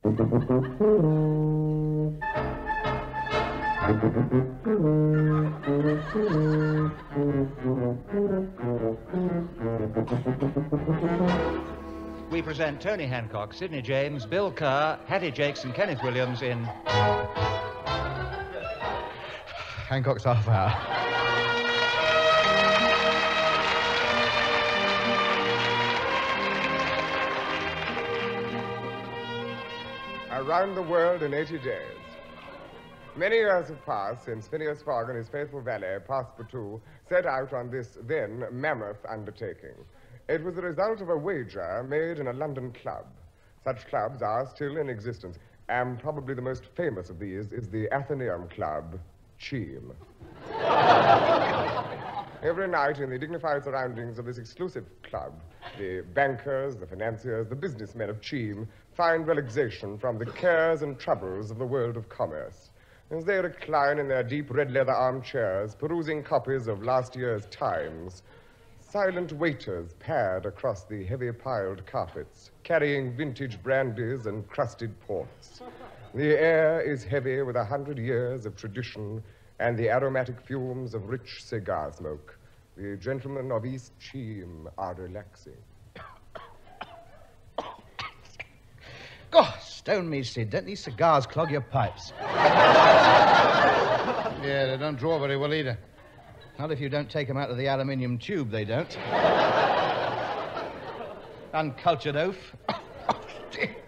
We present Tony Hancock, Sid James, Bill Kerr, Hattie Jacques, and Kenneth Williams in Hancock's Half Hour. Around the world in 80 days. Many years have passed since Phineas Fogg and his faithful valet, Passepartout, set out on this then mammoth undertaking. It was the result of a wager made in a London club. Such clubs are still in existence, and probably the most famous of these is the Athenaeum Club, Cheam. Every night in the dignified surroundings of this exclusive club, the bankers, the financiers, the businessmen of Cheam find relaxation from the cares and troubles of the world of commerce. As they recline in their deep red leather armchairs, perusing copies of last year's Times, silent waiters pad across the heavy-piled carpets, carrying vintage brandies and crusted ports. The air is heavy with 100 years of tradition and the aromatic fumes of rich cigar smoke. The gentlemen of East Cheam are relaxing. God, stone me, Sid. Don't these cigars clog your pipes? Yeah, they don't draw very well either. Not if you don't take them out of the aluminium tube, they don't. Uncultured oaf.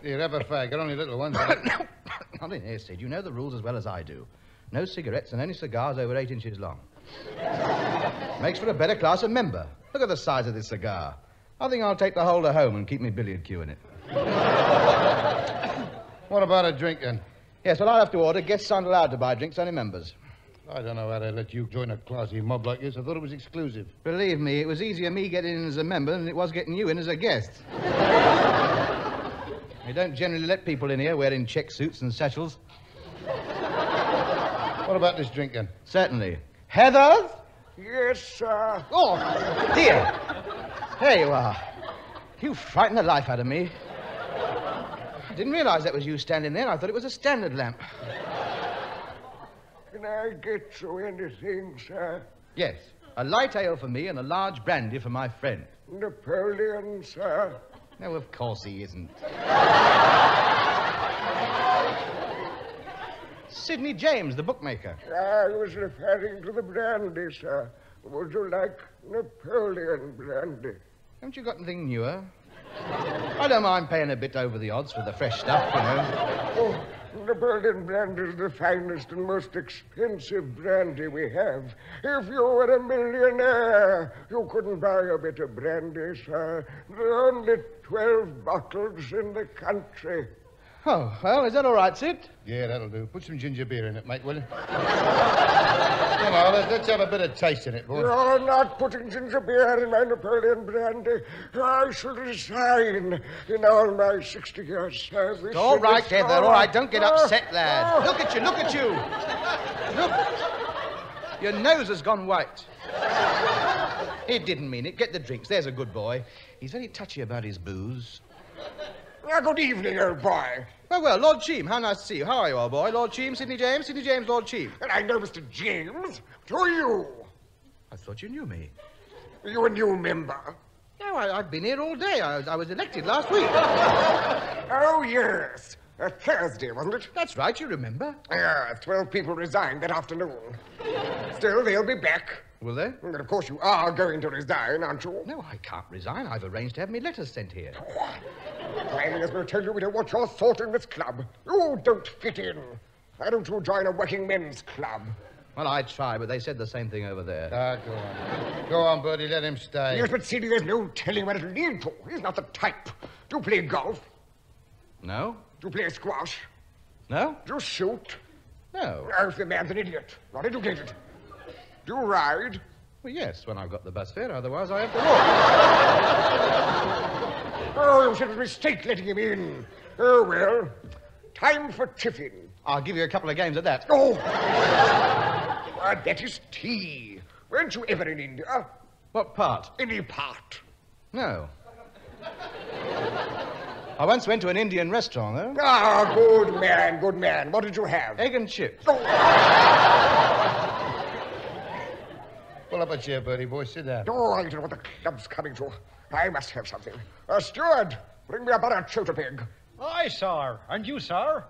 You have a fag. They're only little ones. No, not in here, Sid. You know the rules as well as I do. No cigarettes and only cigars over 8 inches long. Makes for a better class of member. Look at the size of this cigar. I think I'll take the holder home and keep me billiard cue in it. What about a drink, then? Yes, well, I'll have to order. Guests aren't allowed to buy drinks, only members. I don't know how they let you join a classy mob like this. I thought it was exclusive. Believe me, it was easier me getting in as a member than it was getting you in as a guest. They don't generally let people in here wearing check suits and satchels. What about this drink, then? Certainly. Heather? Yes, sir. Oh, dear. There you are. You frightened the life out of me. I didn't realize that was you standing there. I thought it was a standard lamp. Can I get you anything, sir? Yes. A light ale for me and a large brandy for my friend. Napoleon, sir? No, of course he isn't. Sid James, the bookmaker. I was referring to the brandy, sir. Would you like Napoleon brandy? Haven't you got anything newer? I don't mind paying a bit over the odds for the fresh stuff, you know. Oh, Napoleon brandy is the finest and most expensive brandy we have. If you were a millionaire, you couldn't buy a bit of brandy, sir. There are only 12 bottles in the country. Oh, well, is that all right, Sid? Yeah, that'll do. Put some ginger beer in it, mate, will you? Come on, let's have a bit of taste in it, boy. You're not putting ginger beer in my Napoleon brandy. I shall resign in all my 60-year service. All right, Heather, all right. Don't get upset, lad. Look at you, look at you. Look. Your nose has gone white. He didn't mean it. Get the drinks. There's a good boy. He's very touchy about his booze. Good evening, old boy. Well, Lord Cheam, how nice to see you. How are you, old boy? Lord Cheam, Sid James, Lord Cheam. And I know Mr. James. Who are you? I thought you knew me. Are you a new member? No, I've been here all day. I was elected last week. Oh, yes. Thursday, wasn't it? That's right, you remember. Yes, 12 people resigned that afternoon. Still, they'll be back. Will they? But of course you are going to resign, aren't you? No, I can't resign. I've arranged to have me letters sent here. I may as well tell you we don't want your sort in this club. You don't fit in. Why don't you join a working men's club? Well, I try, but they said the same thing over there. Go on. Go on, Bertie, let him stay. Yes, but Sidney, there's no telling where it'll lead to. He's not the type. Do you play golf? No? Do you play squash? No? Do you shoot? No. Oh, the man's an idiot. Not educated. Do you ride? Well, yes, when I've got the bus fare. Otherwise, I have to walk. Oh, you said it was a mistake letting him in. Oh, well. Time for tiffin. I'll give you a couple of games at that. Oh! That is tea. Weren't you ever in India? What part? Any part. No. I once went to an Indian restaurant, though. Ah, good man, good man. What did you have? Egg and chips. Oh. Pull up a chair, Bertie boy. Sit down. Oh, I don't know what the club's coming to. I must have something. Steward, bring me a butter chota pig. Aye, sir. And you, sir?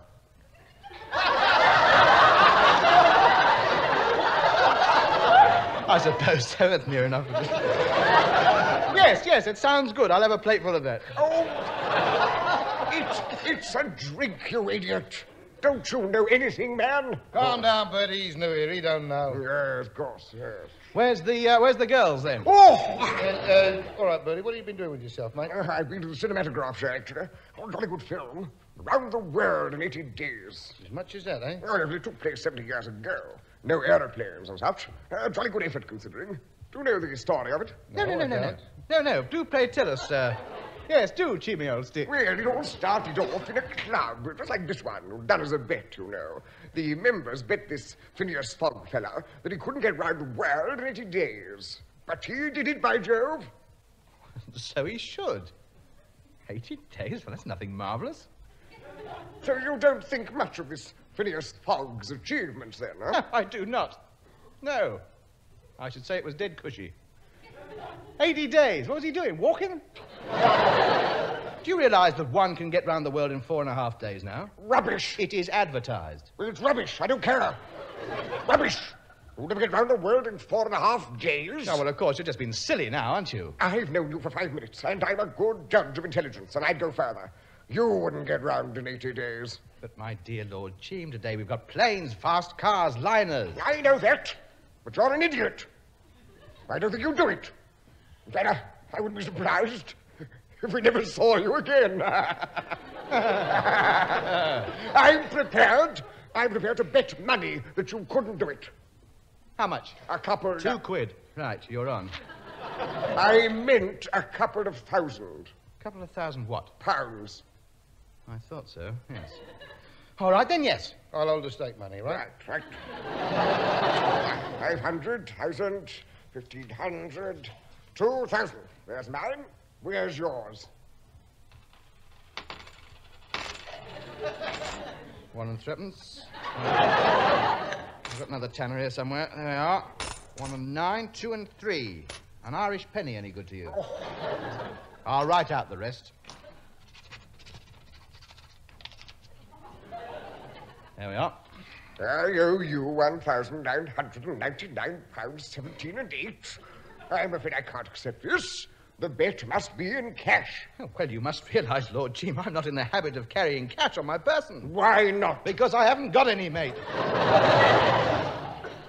I suppose so. That's near enough. Yes, it sounds good. I'll have a plateful of that. Oh, it's a drink, you idiot. Don't you know anything, man? Calm down, Bertie. He's new here. He don't know. Yes, of course, yes. Where's the girls, then? Oh! All right, Bertie. What have you been doing with yourself, mate? I've been to the cinematograph show, actually. Oh, jolly good film. Round the world in 80 days. As much as that, eh? Oh, it took place 70 years ago. No aeroplanes and such. Jolly good effort, considering. Do you know the story of it? No. Do pray tell us, sir. Yes, do, cheamy old stick. Well, it all started off in a club, just like this one, done as a bet, you know. The members bet this Phineas Fogg fella that he couldn't get round the world in 80 days. But he did it, by Jove. So he should. 80 days? Well, that's nothing marvellous. So you don't think much of this Phineas Fogg's achievements, then, huh? No, I do not. No. I should say it was dead cushy. 80 days. What was he doing? Walking? Do you realise that one can get round the world in 4.5 days now? Rubbish. It is advertised. Well, it's rubbish. I don't care. Rubbish. You'll never get round the world in 4.5 days. Oh, well, of course, you're just being silly now, aren't you? I've known you for 5 minutes, and I'm a good judge of intelligence, and I'd go further. You wouldn't get round in 80 days. But, my dear Lord Cheam, today we've got planes, fast cars, liners. I know that, but you're an idiot. I don't think you'll do it. In fact, I wouldn't be surprised if we never saw you again. I'm prepared to bet money that you couldn't do it. How much? A couple... 2 quid. Right, you're on. I meant a couple of thousand. Couple of thousand what? Pounds. I thought so, yes. All right, then, yes. I'll hold the stake money, right? Right. 500, 1,000, 1,500, 2,000. There's mine. Where's yours? 1 and 3pence. I've got another tenner here somewhere. There we are. 1 and 9, 2 and 3. An Irish penny any good to you? Oh. I'll write out the rest. There we are. I owe you £1,999.17 and 8. I'm afraid I can't accept this. The bet must be in cash. Oh, well, you must realise, Lord Cheam, I'm not in the habit of carrying cash on my person. Why not? Because I haven't got any, mate.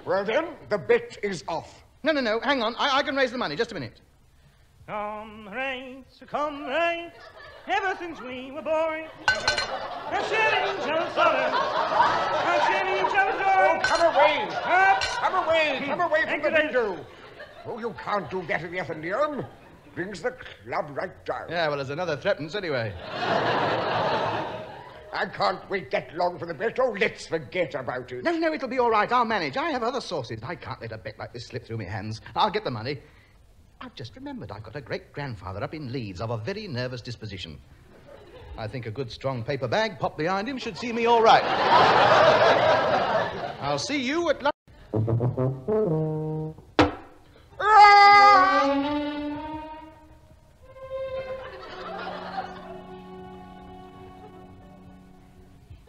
Well, then, the bet is off. No. Hang on. I can raise the money. Just a minute. Comrades, ever since we were boys, a sharing each other's sorrow, a sharing each other's joy. Oh, come away! Up. Come away from the Thank you, window! Oh, you can't do that in the Athenaeum. Brings the club right down. Yeah, well, there's another 3pence anyway. I can't wait that long for the bet. Oh, let's forget about it. No, it'll be all right. I'll manage. I have other sources. I can't let a bet like this slip through my hands. I'll get the money. I've just remembered I've got a great-grandfather up in Leeds of a very nervous disposition. I think a good, strong paper bag popped behind him should see me all right. I'll see you at lunch.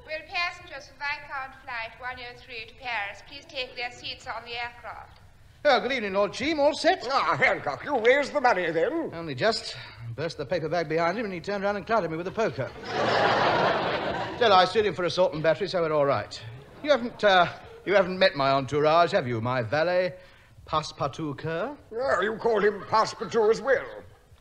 Will passengers for Viscount Flight 103 to Paris please take their seats on the aircraft? Oh, good evening, Lord Cheam. All set? Ah, Hancock, you raised the money then? Only just. Burst the paper bag behind him and he turned around and clouded me with a poker. Still, I stood him for assault and battery, so we're all right. You haven't met my entourage, have you? My valet, Passepartout Kerr? Oh, you call him Passepartout as well.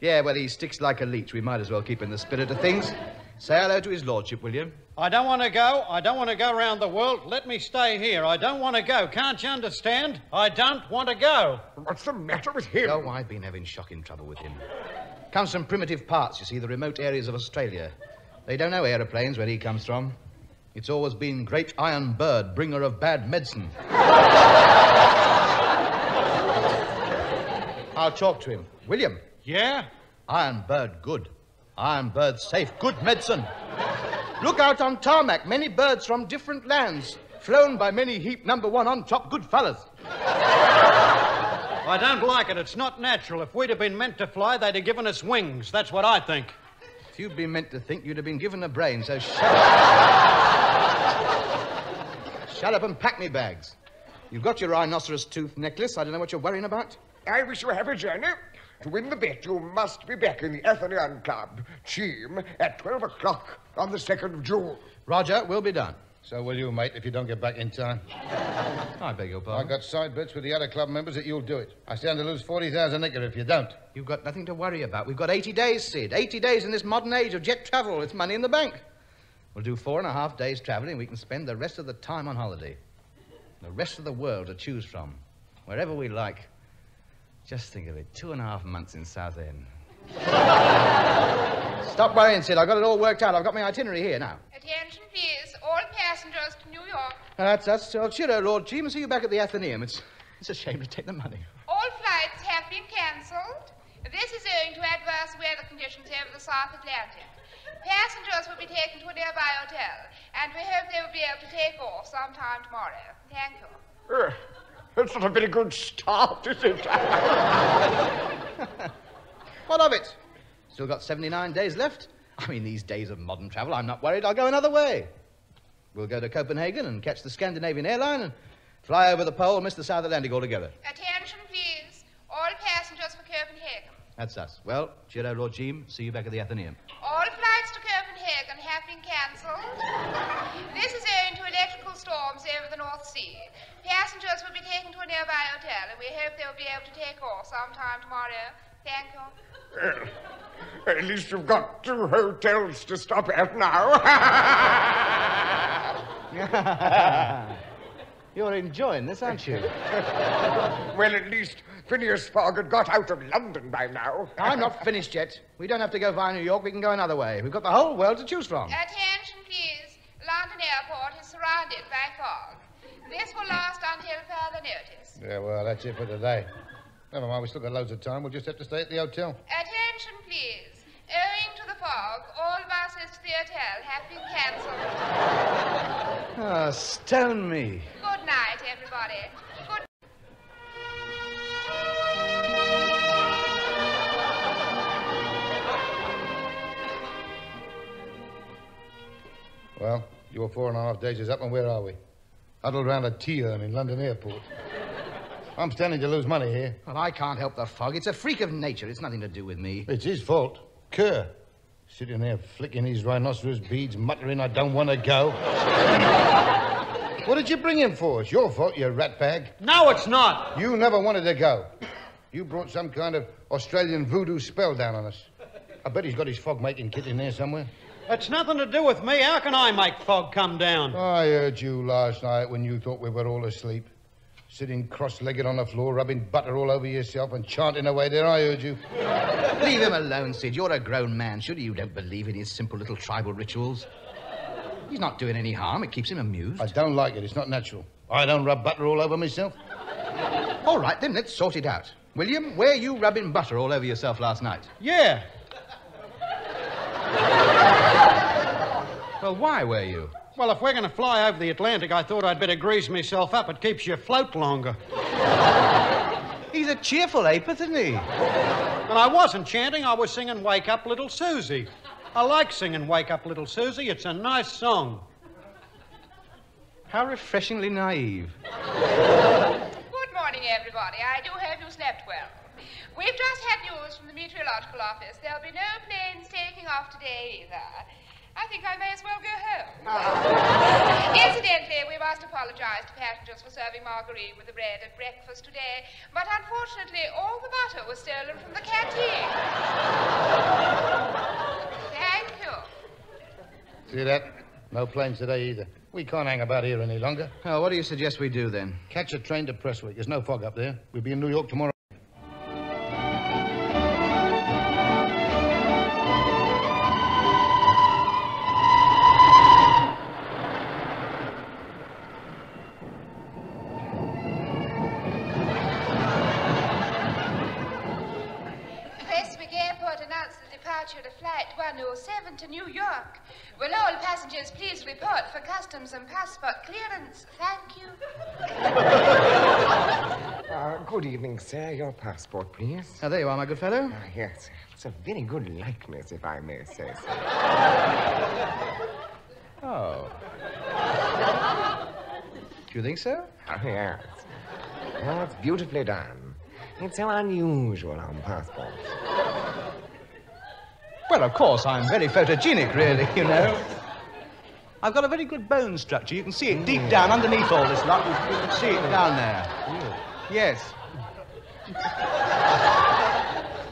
Yeah, well, he sticks like a leech. We might as well keep in the spirit of things. Say hello to his lordship, William. I don't want to go. I don't want to go around the world. Let me stay here. I don't want to go. Can't you understand? I don't want to go. What's the matter with him? Oh, I've been having shocking trouble with him. Comes from primitive parts, you see, the remote areas of Australia. They don't know aeroplanes where he comes from. It's always been Great Iron Bird, bringer of bad medicine. I'll talk to him. William. Yeah? Iron Bird, good. Iron birds safe, good medicine. Look out on tarmac, many birds from different lands, flown by many heap number one on top, good fellas. I don't like it. It's not natural. If we'd have been meant to fly, they'd have given us wings. That's what I think. If you'd been meant to think, you'd have been given a brain, so shut up. Shut up and pack me bags. You've got your rhinoceros tooth necklace. I don't know what you're worrying about. I wish you a happy journey. To win the bet, you must be back in the Athenaeum Club, Cheam, at 12 o'clock on the 2nd of June. Roger, we'll be done. So will you, mate, if you don't get back in time. I beg your I pardon. got side bets with the other club members that you'll do it. I stand to lose 40,000 nicker if you don't. You've got nothing to worry about. We've got 80 days, Sid. 80 days in this modern age of jet travel. It's money in the bank. We'll do 4.5 days traveling, and we can spend the rest of the time on holiday. The rest of the world to choose from. Wherever we like. Just think of it. 2.5 months in Southend. Stop worrying, Sid. I've got it all worked out. I've got my itinerary here now. Attention, please. All passengers to New York. That's us. So, cheerio, Lord Cheam. See you back at the Athenaeum. It's a shame to take the money. All flights have been cancelled. This is owing to adverse weather conditions over the South Atlantic. Passengers will be taken to a nearby hotel, and we hope they will be able to take off sometime tomorrow. Thank you. That's not a very good start, is it? What of it? Still got 79 days left. I mean, these days of modern travel, I'm not worried. I'll go another way. We'll go to Copenhagen and catch the Scandinavian airline and fly over the pole and miss the South Atlantic altogether. Attention, please. All passengers for Copenhagen. That's us. Well, cheerio, Lord Cheam. See you back at the Athenaeum. All flights to Copenhagen have been cancelled. This is owing to electrical storms over the North Sea. Passengers will be taken to a nearby hotel, and we hope they will be able to take off sometime tomorrow. Thank you. At least you've got 2 hotels to stop at now. You're enjoying this, aren't you? Well, at least Phineas Fogg had got out of London by now. I'm not finished yet. We don't have to go via New York. We can go another way. We've got the whole world to choose from. Attention, please. London Airport is surrounded by fog. This will last until further notice. Yeah, well, that's it for today. Never mind, we still got loads of time. We'll just have to stay at the hotel. Attention, please. Owing to the fog, all buses to the hotel have been cancelled. Ah, stone me. Good night, everybody. Good. Well, your 4.5 days is up, and where are we? Huddled round a tea urn in London Airport. I'm standing to lose money here. Well, I can't help the fog. It's a freak of nature. It's nothing to do with me. It's his fault. Kerr. Sitting there flicking his rhinoceros beads, muttering, I don't want to go. What did you bring him for? It's your fault, you ratbag. No, it's not. You never wanted to go. You brought some kind of Australian voodoo spell down on us. I bet he's got his fog-making kit in there somewhere. It's nothing to do with me. How can I make fog come down? I heard you last night when you thought we were all asleep. Sitting cross-legged on the floor, rubbing butter all over yourself and chanting away there. I heard you. Leave him alone, Sid. You're a grown man. Surely you don't believe in his simple little tribal rituals. He's not doing any harm. It keeps him amused. I don't like it. It's not natural. I don't rub butter all over myself. All right, then, let's sort it out. William, were you rubbing butter all over yourself last night? Yeah. Well, why were you? Well, if we're going to fly over the Atlantic, I thought I'd better grease myself up. It keeps you afloat longer. He's a cheerful ape, isn't he? And I wasn't chanting. I was singing Wake Up Little Susie. I like singing Wake Up Little Susie. It's a nice song. How refreshingly naive. Good morning, everybody. I do hope you slept well. We've just had news from the meteorological office. There'll be no planes taking off today either. I think I may as well go home. Incidentally, we must apologize to passengers for serving margarine with the bread at breakfast today, but unfortunately, all the butter was stolen from the canteen. Thank you. See that? No planes today either. We can't hang about here any longer. Oh, what do you suggest we do, then? Catch a train to Prestwick. There's no fog up there. We'll be in New York tomorrow. departure of Flight 107 to New York. Will all passengers please report for customs and passport clearance? Thank you. Good evening, sir. Your passport, please. Oh, there you are, my good fellow. Yes. It's a very good likeness, if I may say so. Oh. Do you think so? Oh, yes. Well, it's beautifully done. It's so unusual on passports. Well, of course, I'm very photogenic, really, you know. I've got a very good bone structure. You can see it deep down underneath all this lot. You can see it down there. Yes.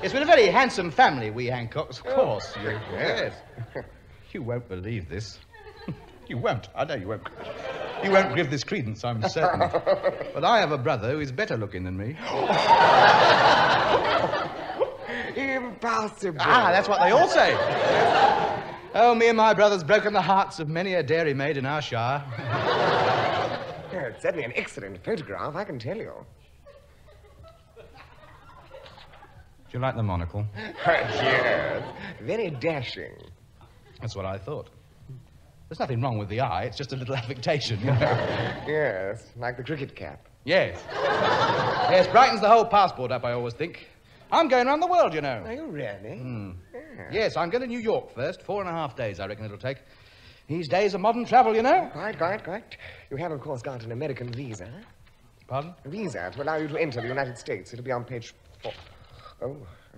It's been a very handsome family, we Hancocks, of course. Yes. You won't believe this. You won't. I know you won't. You won't give this credence, I'm certain. But I have a brother who is better looking than me. Impossible. That's what they all say. Oh, me and my brother's broken the hearts of many a dairymaid in our shire. Yeah, it's certainly an excellent photograph, I can tell you. Do you like the monocle? Yes. Very dashing. That's what I thought. There's nothing wrong with the eye. It's just a little affectation, you know. Yes, like the cricket cap. Yes. Yes, brightens the whole passport up, I always think. I'm going around the world, you know. Are you really? Yeah. Yes, I'm going to New York first. 4.5 days, I reckon it'll take. These days of modern travel, you know. Quite. You have, of course, got an American visa. Pardon? A visa to allow you to enter the United States. It'll be on page 4. Oh,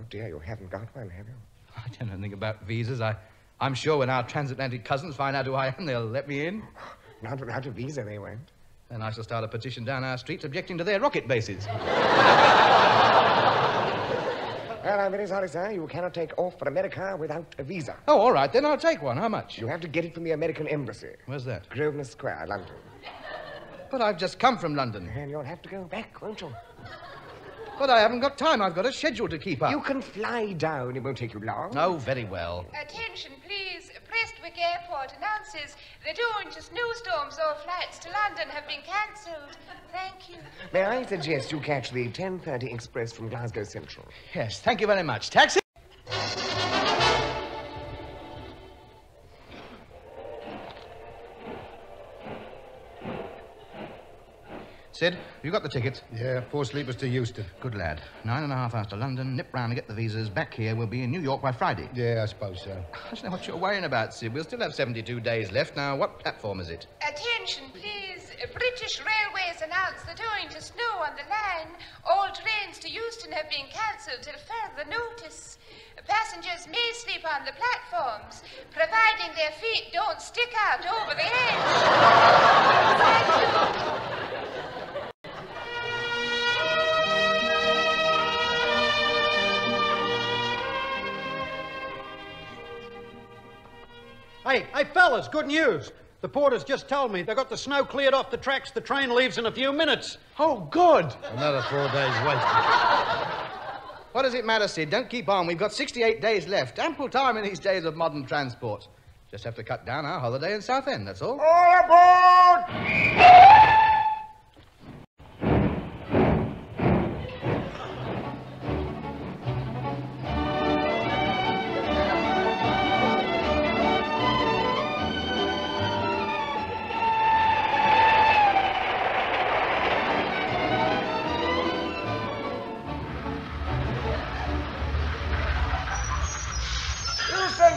dear, you haven't got one, have you? I don't know anything about visas. I'm sure when our transatlantic cousins find out who I am, they'll let me in. Not without a visa, they won't. Then I shall start a petition down our streets objecting to their rocket bases. Well, I'm very sorry, sir. You cannot take off for America without a visa. Oh, all right, then I'll take one. How much? You have to get it from the American Embassy. Where's that? Grosvenor Square, London. But I've just come from London. And you'll have to go back, won't you? But I haven't got time. I've got a schedule to keep up. You can fly down. It won't take you long. Oh, very well. Attention, please. Prestwick Airport announces that owing to snowstorms, all flights to London have been cancelled. Thank you. May I suggest you catch the 10:30 express from Glasgow Central? Yes, thank you very much. Taxi! Sid, you got the tickets? Yeah, 4 sleepers to Euston. Good lad. 9.5 hours to London, nip round and get the visas. Back here, we'll be in New York by Friday. Yeah, I suppose so. I don't know what you're worrying about, Sid. We'll still have 72 days left. Now, what platform is it? Attention, please. British Railways announce that owing to snow on the line, all trains to Euston have been cancelled till further notice. Passengers may sleep on the platforms, providing their feet don't stick out over the edge. Thank you. Hey, fellas, good news. The porters just told me they got the snow cleared off the tracks. The train leaves in a few minutes. Oh, good. Another 4 days wasted. What does it matter, Sid? Don't keep on. We've got 68 days left. Ample time in these days of modern transport. Just have to cut down our holiday in Southend, that's all. All aboard!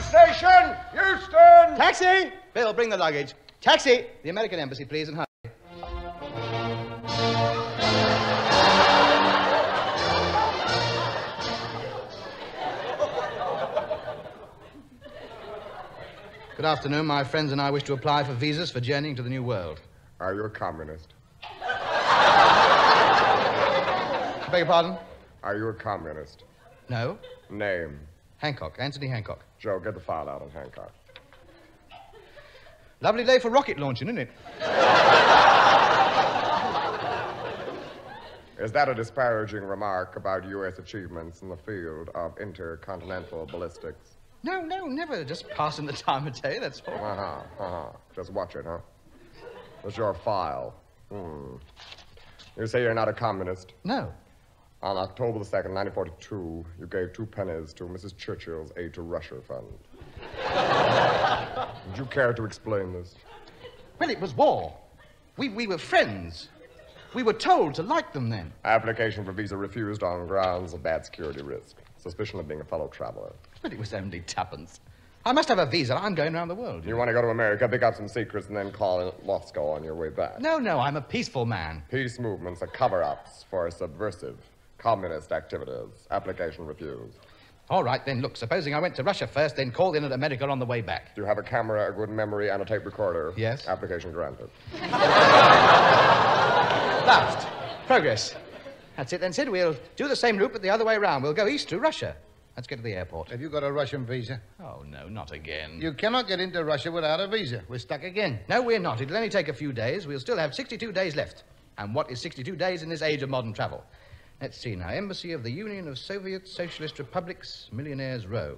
Station! Houston! Taxi! Bill, bring the luggage. Taxi! The American Embassy, please, and hurry. Good afternoon. My friends and I wish to apply for visas for journeying to the New World. Are you a communist? Beg your pardon? Are you a communist? No. Name? Hancock. Anthony Hancock. Joe, get the file out on Hancock. Lovely day for rocket launching, isn't it? Is that a disparaging remark about U.S. achievements in the field of intercontinental ballistics? No, never. Just passing the time of day, that's all. Just watch it, huh? That's your file. You say you're not a communist? No. On October the 2nd, 1942, you gave 2 pennies to Mrs. Churchill's Aid to Russia Fund. Would you care to explain this? Well, it was war. We were friends. We were told to like them then. Application for visa refused on grounds of bad security risk. Suspicion of being a fellow traveler. But it was only 2pence. I must have a visa. I'm going around the world. You want to go to America, pick up some secrets, and then call in Moscow on your way back. No, I'm a peaceful man. Peace movements are cover-ups for subversive communist activities. Application refused. All right, then, look, supposing I went to Russia first, then called in at America on the way back. Do you have a camera, a good memory, and a tape recorder? Yes. Application granted. Last. Progress. That's it then, Sid. We'll do the same route, but the other way around. We'll go east to Russia. Let's get to the airport. Have you got a Russian visa? Oh, no, not again. You cannot get into Russia without a visa. We're stuck again. No, we're not. It'll only take a few days. We'll still have 62 days left. And what is 62 days in this age of modern travel? Let's see now. Embassy of the Union of Soviet Socialist Republics, Millionaires Row.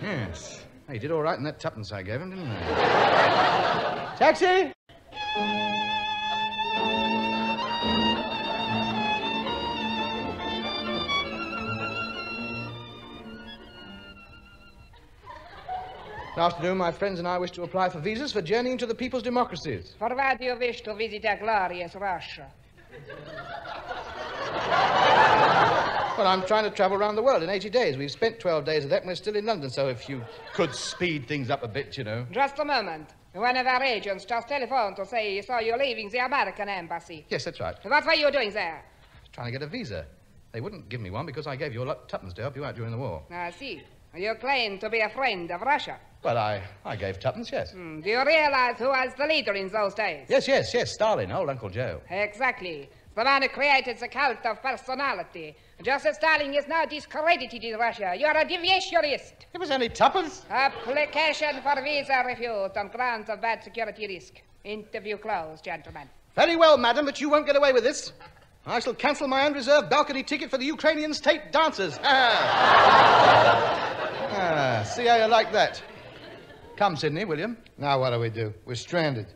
Yes. He did all right in that 2pence I gave him, didn't I? Taxi! Good afternoon, my friends and I wish to apply for visas for journeying to the people's democracies. For why do you wish to visit a glorious Russia? Well, I'm trying to travel around the world in 80 days. We've spent 12 days of that and we're still in London, so if you could speed things up a bit, you know. Just a moment. One of our agents just telephoned to say he saw you leaving the American embassy. Yes, that's right. What were you doing there? Trying to get a visa. They wouldn't give me one because I gave you a lot 2pence to help you out during the war. I see. You claim to be a friend of Russia. Well, I gave 2pence, yes. Do you realize who was the leader in those days? Yes, Stalin, old Uncle Joe. Exactly. The man who created the cult of personality. Just as Stalin is now discredited in Russia, you're a deviationist. It was only 2pence. Application for visa refused on grounds of bad security risk. Interview closed, gentlemen. Very well, madam, but you won't get away with this. I shall cancel my unreserved balcony ticket for the Ukrainian state dancers. See how you like that. Come, Sidney, William. Now what do we do? We're stranded.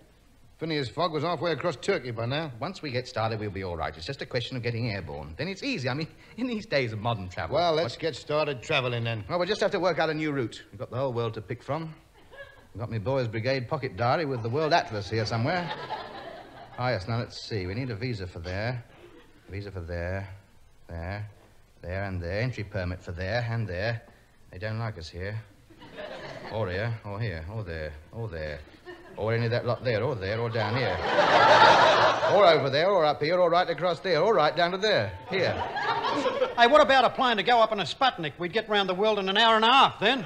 Phineas Fogg was halfway across Turkey by now. Once we get started, we'll be all right. It's just a question of getting airborne. Then it's easy. I mean, in these days of modern travel... Well, let's get started travelling then. Well, we'll just have to work out a new route. We've got the whole world to pick from. I've got my boys' brigade pocket diary with the World Atlas here somewhere. Oh, yes, now let's see. We need a visa for there. Visa for there. There and there. Entry permit for there and there. They don't like us here. Or here, or here, or there, or there. Or any of that lot there, or down here. Or over there, or up here, or right across there, or right down to there. Here. Hey, what about a plane to go up on a Sputnik? We'd get round the world in an hour and a half then.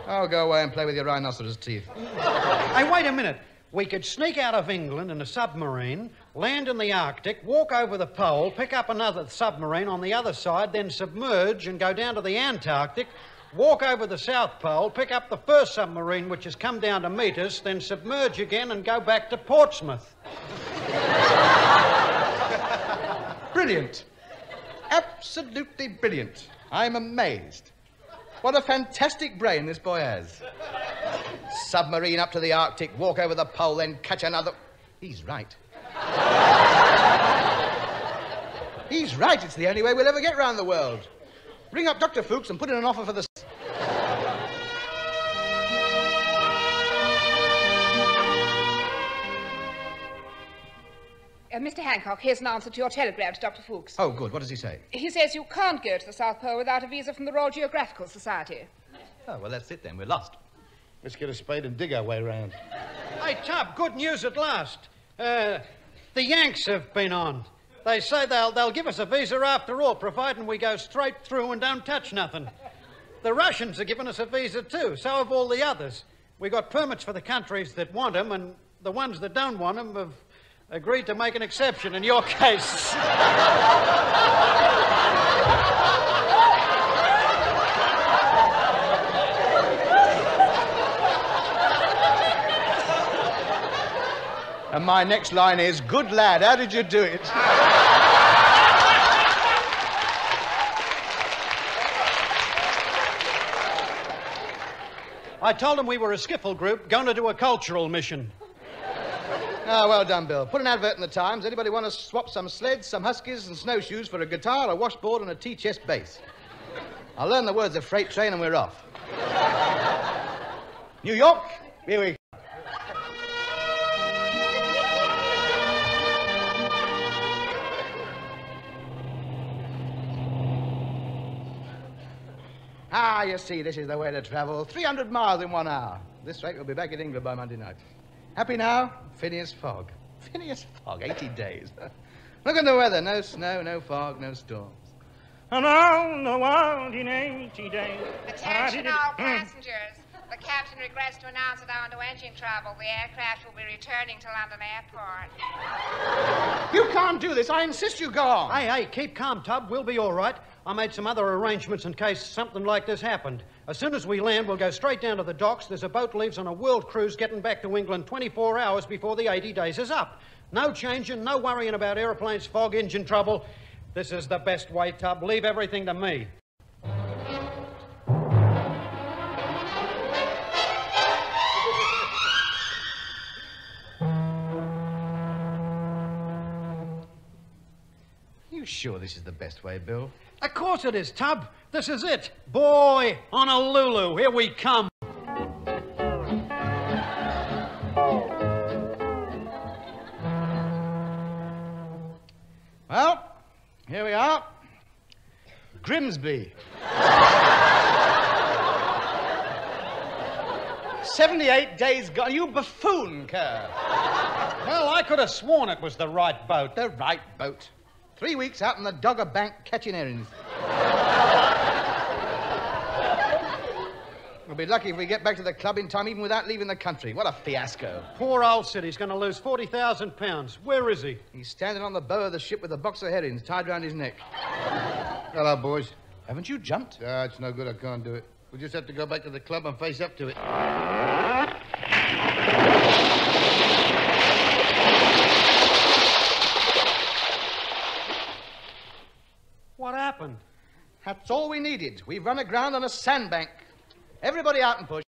Oh, go away and play with your rhinoceros teeth. Hey, wait a minute. We could sneak out of England in a submarine, land in the Arctic, walk over the pole, pick up another submarine on the other side, then submerge and go down to the Antarctic, walk over the South Pole, pick up the first submarine which has come down to meet us, then submerge again and go back to Portsmouth. Brilliant. Absolutely brilliant. I'm amazed. What a fantastic brain this boy has. Submarine up to the Arctic, walk over the pole, then catch another... He's right. He's right. It's the only way we'll ever get round the world. Ring up Dr. Fuchs and put in an offer for the... Mr. Hancock, here's an answer to your telegram to Dr. Fuchs. Oh, good. What does he say? He says you can't go to the South Pole without a visa from the Royal Geographical Society. Oh, well, that's it then. We're lost. Let's get a spade and dig our way round. Hey, Tub, good news at last. The Yanks have been on. They say they'll give us a visa after all, providing we go straight through and don't touch nothing. The Russians are giving us a visa too, so have all the others. We got permits for the countries that want them, and the ones that don't want them have agreed to make an exception in your case. And my next line is, good lad, how did you do it? I told them we were a skiffle group going to do a cultural mission. Ah, well done, Bill. Put an advert in the Times. Anybody want to swap some sleds, some huskies, and snowshoes for a guitar, a washboard, and a tea-chest bass? I'll learn the words of Freight Train and we're off. New York, here we go. Ah, you see, this is the way to travel. 300 miles in 1 hour. This rate, we'll be back in England by Monday night. Happy now? Phineas Fogg. Phineas Fogg, 80 days. Look at the weather. No snow, no fog, no storms. And on the world in 80 days. Attention all passengers. The captain regrets to announce that owing to engine trouble, the aircraft will be returning to London Airport. You can't do this. I insist you go on. Hey, keep calm, Tub. We'll be all right. I made some other arrangements in case something like this happened. As soon as we land, we'll go straight down to the docks. There's a boat leaves on a world cruise getting back to England 24 hours before the 80 days is up. No changing, no worrying about aeroplanes, fog, engine trouble. This is the best way, Tub. Leave everything to me. You sure this is the best way, Bill? Of course it is, Tub. This is it. Boy, Honolulu, here we come. Well, here we are. Grimsby. 78 days gone. You buffoon, Kerr. Well, I could have sworn it was the right boat. The right boat. 3 weeks out in the Dogger Bank catching herrings. We'll be lucky if we get back to the club in time, even without leaving the country. What a fiasco. Poor old Sid, he's going to lose £40,000. Where is he? He's standing on the bow of the ship with a box of herrings tied round his neck. Hello, boys. Haven't you jumped? It's no good. I can't do it. We'll just have to go back to the club and face up to it. What happened? That's all we needed. We've run aground on a sandbank. Everybody out and push.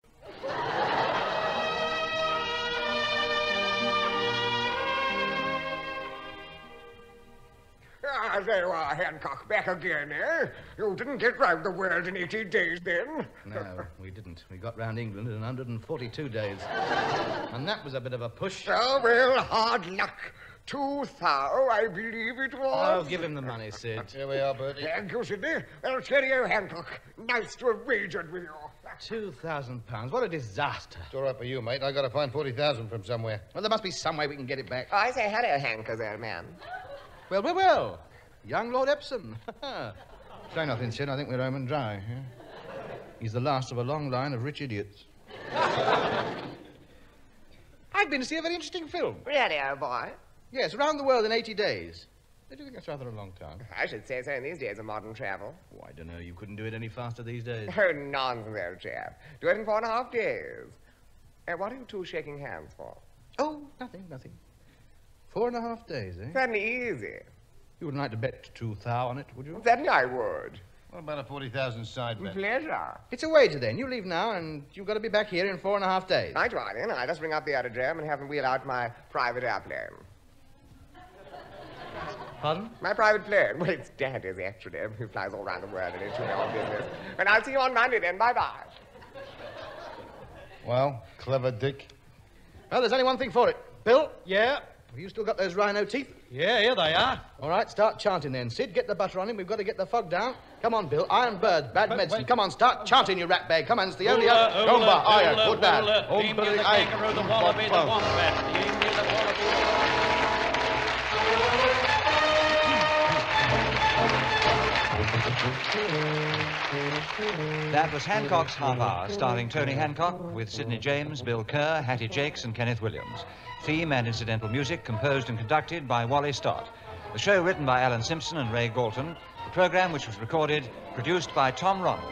Ah, there you are, Hancock, back again, eh? You didn't get round the world in 80 days, then? No, we didn't. We got round England in 142 days. And that was a bit of a push. Oh, well, hard luck. 2,000, I believe it was. Oh, give him the money, Sid. Here we are, Bertie. Thank you, Sidney. Well, cheerio, Hancock. Nice to have wagered with you. £2,000. What a disaster. It's all right for you, mate. I got to find 40,000 from somewhere. Well, there must be some way we can get it back. I say hello, Hancock, old man. Well. Young Lord Epsom. Say nothing, Sid. I think we're home and dry. Yeah? He's the last of a long line of rich idiots. I've been to see a very interesting film. Really, old boy? Yes, Around the World in 80 days. Don't you think that's rather a long time? I should say so in these days of modern travel. Oh, I don't know. You couldn't do it any faster these days. Oh, nonsense, old chap. Do it in 4.5 days. What are you two shaking hands for? Oh, nothing. 4.5 days, eh? Certainly easy. You wouldn't like to bet 2,000 on it, would you? Certainly I would. What about a 40,000 side bet? Pleasure. It's a wager, then. You leave now, and you've got to be back here in 4.5 days. Right, then. I'll just ring up the aerodrome and have them wheel out my private airplane. Pardon? My private plane. Well, it's Daddy's, actually. He flies all around the world and it's your business. And I'll see you on Monday, then. Bye-bye. Well, clever Dick. Well, there's only one thing for it. Bill? Yeah? Have you still got those rhino teeth? Yeah, here they are. All right, start chanting then. Sid, get the butter on him. We've got to get the fog down. Come on, Bill. Iron bird, bad medicine. wait. Come on, start chanting, you rat bag. Come on, it's the only other. Rumba, iron, good bad. The emu, the kangaroo, the wallaby, the wombat. The emu, the wallaby. That was Hancock's Half Hour, starring Tony Hancock with Sidney James, Bill Kerr, Hattie Jacques, and Kenneth Williams. Theme and incidental music composed and conducted by Wally Stott. The show written by Alan Simpson and Ray Galton. The program, which was recorded, produced by Tom Ronald.